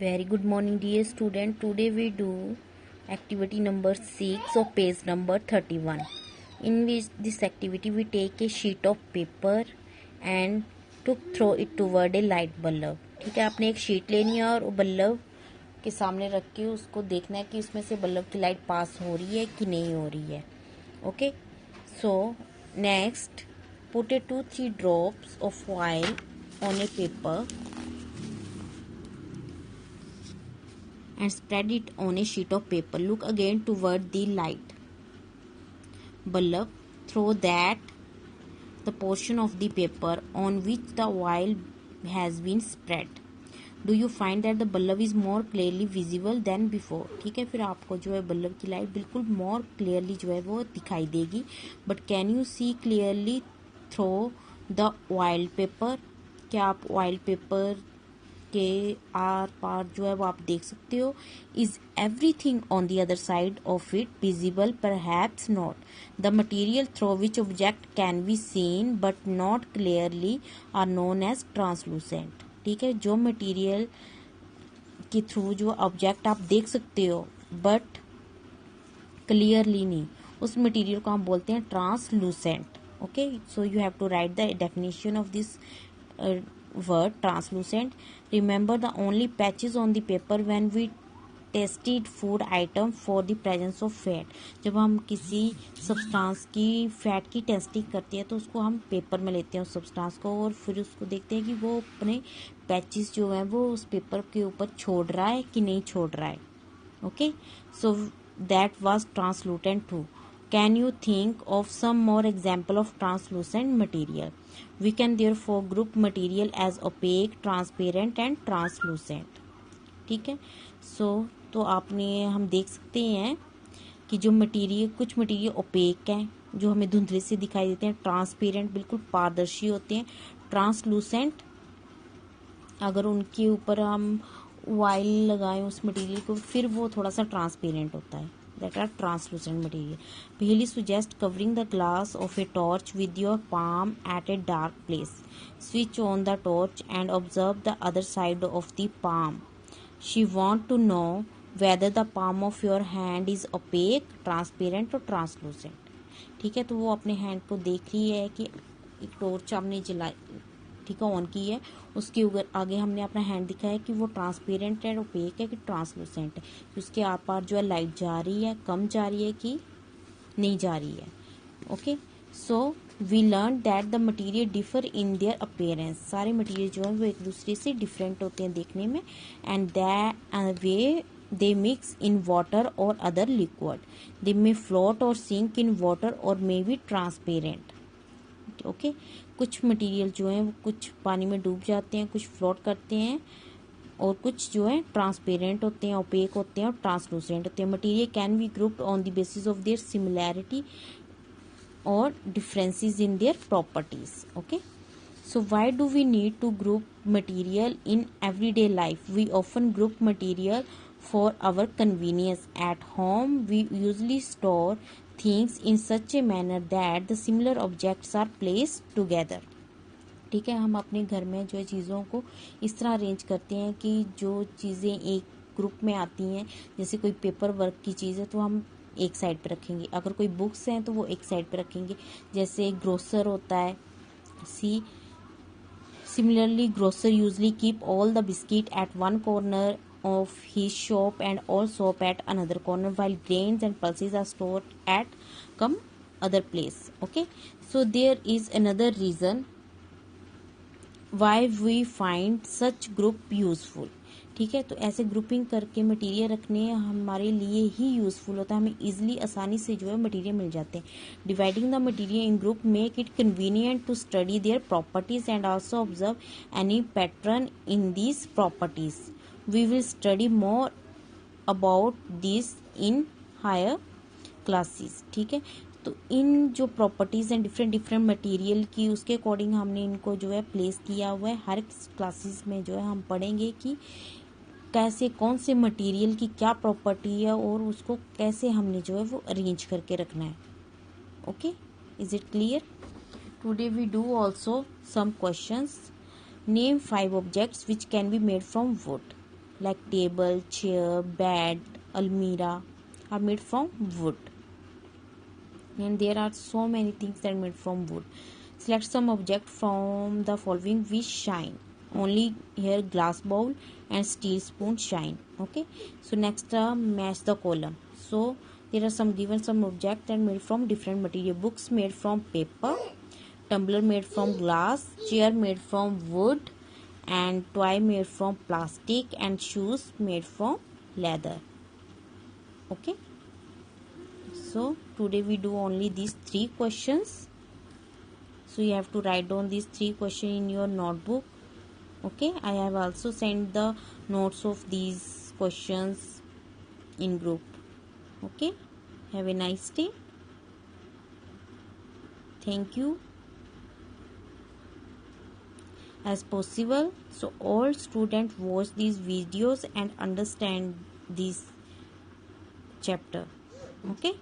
Very good morning, dear student. Today we do activity number 6 of page number 31. In which this activity we take a sheet of paper and to throw it toward a light bulb. ठीक है, आपने एक sheet लेनी है और bulb के सामने रख के उसको देखना है कि उसमें से बल्ब की लाइट पास हो रही है कि नहीं हो रही है. Okay, so next put a 2-3 drops of oil on a paper and spread it on a sheet of paper. Look again toward the light bulb. Throw that the portion of the paper on which the oil has been spread. Do you find that the bulb is more clearly visible than before? ठीक है, फिर आपको जो है bulb की light बिल्कुल more clearly जो है वो दिखाई देगी. But can you see clearly through the oil paper? क्या आप ऑयल पेपर के आर पार जो है वो आप देख सकते हो. Is everything on the other side of it visible? Perhaps not. The material through which object can be seen but not clearly are known as translucent. ठीक है, जो मटीरियल के थ्रू जो ऑब्जेक्ट आप देख सकते हो बट क्लियरली नहीं, उस मटीरियल को हम बोलते हैं translucent. Okay, so you have to write the definition of this word translucent. Remember the only patches on the paper when we tested food item for the presence of fat. जब हम किसी substance की fat की testing करते हैं तो उसको हम पेपर में लेते हैं उस सब्सटेंस को और फिर उसको देखते हैं कि वो अपने पैचेस जो हैं वो उस पेपर के ऊपर छोड़ रहा है कि नहीं छोड़ रहा है. Okay, so that was translucent too. Can you think of some more example of translucent material? We can therefore group material as opaque, transparent and translucent. ठीक है, तो आपने हम देख सकते हैं कि जो मटेरियल, कुछ मटेरियल ओपेक हैं जो हमें धुंधले से दिखाई देते हैं, ट्रांसपेरेंट बिल्कुल पारदर्शी होते हैं, ट्रांसलूसेंट अगर उनके ऊपर हम ऑयल लगाएं उस मटेरियल को फिर वो थोड़ा सा ट्रांसपेरेंट होता है. That are translucent material. Paheli suggest covering the glass of a torch with your palm at a dark place. Switch on the torch and observe the other side of the palm. She want to know whether the palm of your hand is opaque, transparent or translucent. ठीक है, तो वो अपने hand को देख रही है कि एक टॉर्च आपने जलाई, ठीक है, ऑन की है, उसके आगे हमने अपना हैंड दिखाया कि वो ट्रांसपेरेंट है, ओपेक है कि ट्रांसलूसेंट है, उसके आर पार जो है लाइट जा रही है, कम जा रही है कि नहीं जा रही है. Okay, so we learn that the material differ in their appearance. सारे मटेरियल जो है वो एक दूसरे से डिफरेंट होते हैं देखने में. And that way they mix in water or other liquid. They may float or sink in water or may be transparent. Okay, कुछ मटेरियल जो है वो कुछ पानी में डूब जाते हैं, कुछ फ्लोट करते हैं और कुछ जो है ट्रांसपेरेंट होते हैं, ओपेक होते हैं और ट्रांसलूसेंट होते हैं. Material can be grouped on the basis of their similarity और differences in their properties. Okay, so why do we need to group material in everyday life? We often group material for our convenience. At home we usually store things in such a manner that the similar objects are placed together. ठीक है, हम अपने घर में जो चीज़ों को इस तरह अरेंज करते हैं कि जो चीज़ें एक ग्रुप में आती हैं, जैसे कोई पेपर वर्क की चीज़ है तो हम एक साइड पे रखेंगे, अगर कोई बुक्स हैं तो वो एक साइड पे रखेंगे, जैसे ग्रोसर होता है. Similarly, grocer usually keep all the biscuit at one corner of his shop and all soap at another corner, while grains and pulses are stored at some other place. Okay, so there is another reason why we find such group useful. ठीक है, तो ऐसे grouping करके material रखने हमारे लिए ही useful होता है, हमें इजीली आसानी से जो है मटेरियल मिल जाते हैं. Dividing the material in group make it convenient to study their properties and also observe any pattern in these properties. We will study more about this in higher classes. ठीक है, तो इन जो प्रॉपर्टीज हैं different material की, उसके according हमने इनको जो है प्लेस किया हुआ है. हर क्लासेस में जो है हम पढ़ेंगे कि कैसे कौन से मटेरियल की क्या प्रॉपर्टी है और उसको कैसे हमने जो है वो अरेंज करके रखना है. Okay, is it clear? Today we do also some questions. Name 5 objects which can be made from wood. like table, chair, bed, almirah are made from wood. And there are so many things that are made from wood. Select some object from the following which shine. Only here glass bowl and steel spoon shine. Okay, so next match the column. So there are some given some objects that are made from different material. Books made from paper, tumbler made from glass, chair made from wood, and toy made from plastic, and shoes made from leather. Okay, so today we do only these 3 questions. So you have to write down these 3 questions in your notebook. Okay, I have also sent the notes of these questions in group. Okay, have a nice day. Thank you. As possible, so all students watch these videos and understand this chapter. Okay.